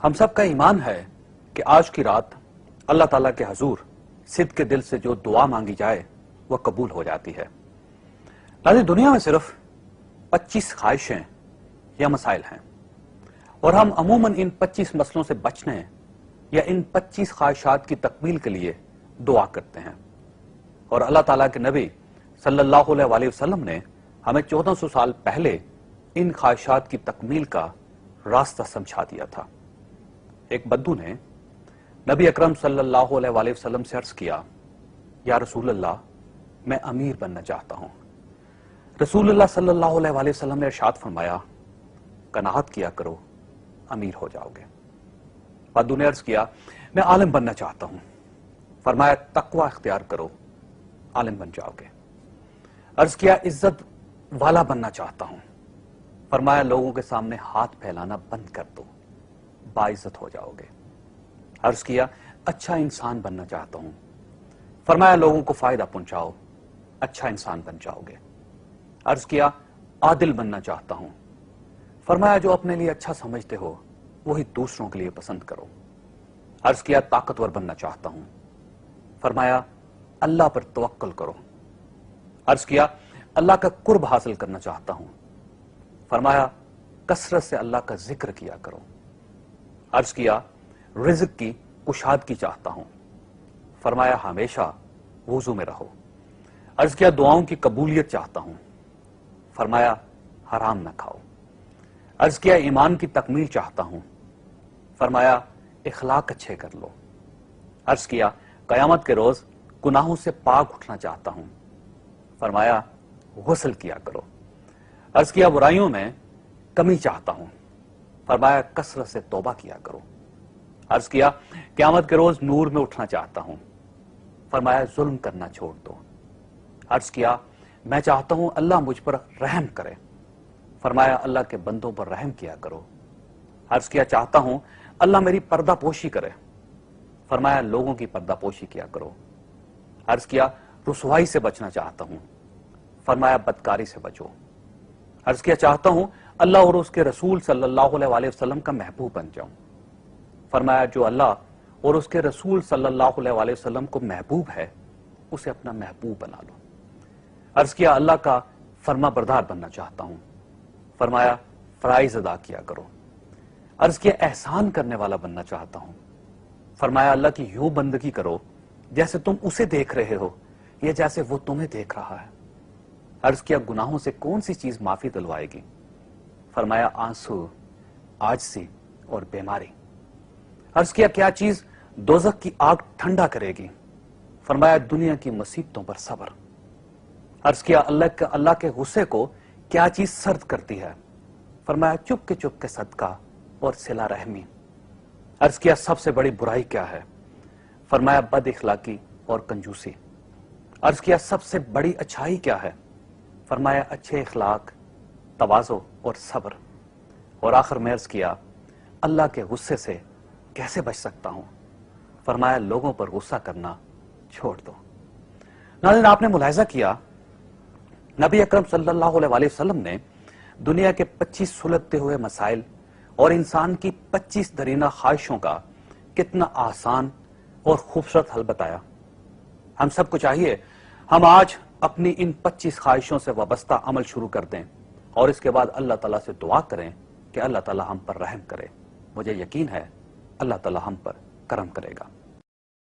ہم سب کا ایمان ہے کہ آج کی رات اللہ تعالیٰ کے حضور صدق کے دل سے جو دعا مانگی جائے وہ قبول ہو جاتی ہے۔ ناظرین، دنیا میں صرف 25 خواہشیں یا مسائل ہیں، اور ہم عموماً ان 25 مسئلوں سے بچنے یا ان 25 خواہشات کی تکمیل کے لیے دعا کرتے ہیں، اور اللہ تعالیٰ کے نبی صلی اللہ علیہ وسلم نے ہمیں 1400 سال پہلے ان خواہشات کی تکمیل کا راستہ سمجھا دیا تھا۔ ایک بدو نے نبی اکرم صلی اللہ علیہ وسلم سے عرض کیا، یا رسول اللہ، میں امیر بننا چاہتا ہوں۔ رسول اللہ صلی اللہ علیہ وسلم نے ارشاد فرمایا، قناعت کیا کرو، امیر ہو جاؤ گے۔ بدو نے عرض کیا، میں عالم بننا چاہتا ہوں۔ فرمایا، تقوی اختیار کرو، عالم بن جاؤ گے۔ عرض کیا، عزت والا بننا چاہتا ہوں۔ فرمایا، لوگوں کے سامنے ہاتھ پھیلانا بند کر دو، باعزت ہو جاؤ گے۔ عرض کیا، اچھا انسان بننا چاہتا ہوں۔ فرمایا، لوگوں کو فائدہ پہنچاؤ، اچھا انسان بن جاؤ گے۔ عرض کیا، عادل بننا چاہتا ہوں۔ فرمایا، جو اپنے لیے اچھا سمجھتے ہو وہی دوسروں کے لیے پسند کرو۔ عرض کیا، طاقتور بننا چاہتا ہوں۔ فرمایا، اللہ پر توکل کرو۔ عرض کیا، اللہ کا قرب حاصل کرنا چاہتا ہوں۔ فرمایا، کثرت سے اللہ کا ذکر کیا کرو۔ عرض کیا، رزق کی کشادگی چاہتا ہوں۔ فرمایا، ہمیشہ وضو میں رہو۔ عرض کیا، دعاؤں کی قبولیت چاہتا ہوں۔ فرمایا، حرام نہ کھاؤ۔ عرض کیا، ایمان کی تکمیل چاہتا ہوں۔ فرمایا، اخلاق اچھے کر لو۔ عرض کیا، قیامت کے روز گناہوں سے پاک اٹھنا چاہتا ہوں۔ فرمایا، غسل کیا کرو۔ عرض کیا، برائیوں میں کمی چاہتا ہوں۔ فرمایا، کثرت سے توبہ کیا کرو۔ عرض کیا، قیامت کے روز نور میں اٹھنا چاہتا ہوں۔ فرمایا، ظلم کرنا چھوڑ دو۔ عرض کیا، میں چاہتا ہوں اللہ مجھ پر رحم کرے۔ فرمایا، اللہ کے بندوں پر رحم کیا کرو۔ عرض کیا، چاہتا ہوں اللہ میری پردہ پوشی کرے۔ فرمایا، لوگوں کی پردہ پوشی کیا کرو۔ عرض کیا، رسوائی سے بچنا چاہتا ہوں۔ فرمایا، بدکاری سے بچو۔ عرض کیا، چاہتا ہوں اللہ اور اس کے رسول صلی اللہ علیہ وسلم کا محبوب بن جاؤں۔ فرمایا، جو اللہ اور اس کے رسول صلی اللہ علیہ وسلم کو محبوب ہے اسے اپنا محبوب بنا لو۔ عرض کیا، اللہ کا فرما بردار بننا چاہتا ہوں۔ فرمایا، فرائض ادا کیا کرو۔ عرض کیا، احسان کرنے والا بننا چاہتا ہوں۔ فرمایا، اللہ کی یوں بندگی کرو جیسے تم اسے دیکھ رہے ہو یا جیسے وہ تمہیں دیکھ رہا ہے۔ عرض کیا، گناہوں سے کون سی چیز معافی دلوائے گی؟ فرمایا، آنسو، عاجزی اور بیماری۔ عرض کیا، کیا چیز دوزخ کی آگ ٹھنڈا کرے گی؟ فرمایا، دنیا کی مصیبتوں پر صبر۔ عرض کیا، اللہ کے غصے کو کیا چیز سرد کرتی ہے؟ فرمایا، چپ کے صدقہ اور صلہ رحمی۔ عرض کیا، سب سے بڑی برائی کیا ہے؟ فرمایا، بد اخلاقی اور کنجوسی۔ عرض کیا، سب سے بڑی اچھائی کیا ہے؟ فرمایا، اچھے اخلاق، تواضع اور صبر۔ اور آخر میں عرض کیا، اللہ کے غصے سے کیسے بچ سکتا ہوں؟ فرمایا، لوگوں پر غصہ کرنا چھوڑ دو۔ ناظرین، آپ نے ملاحظہ کیا نبی اکرم صلی اللہ علیہ وسلم نے دنیا کے 25 سلگتے ہوئے مسائل اور انسان کی 25 درینہ خواہشوں کا کتنا آسان اور خوبصورت حل بتایا۔ ہم سب کو چاہیے ہم آج اپنی ان 25 خواہشوں سے وابستہ عمل شروع کر دیں اور اس کے بعد اللہ تعالیٰ سے دعا کریں کہ اللہ تعالیٰ ہم پر رحم کرے۔ مجھے یقین ہے اللہ تعالیٰ ہم پر کرم کرے گا۔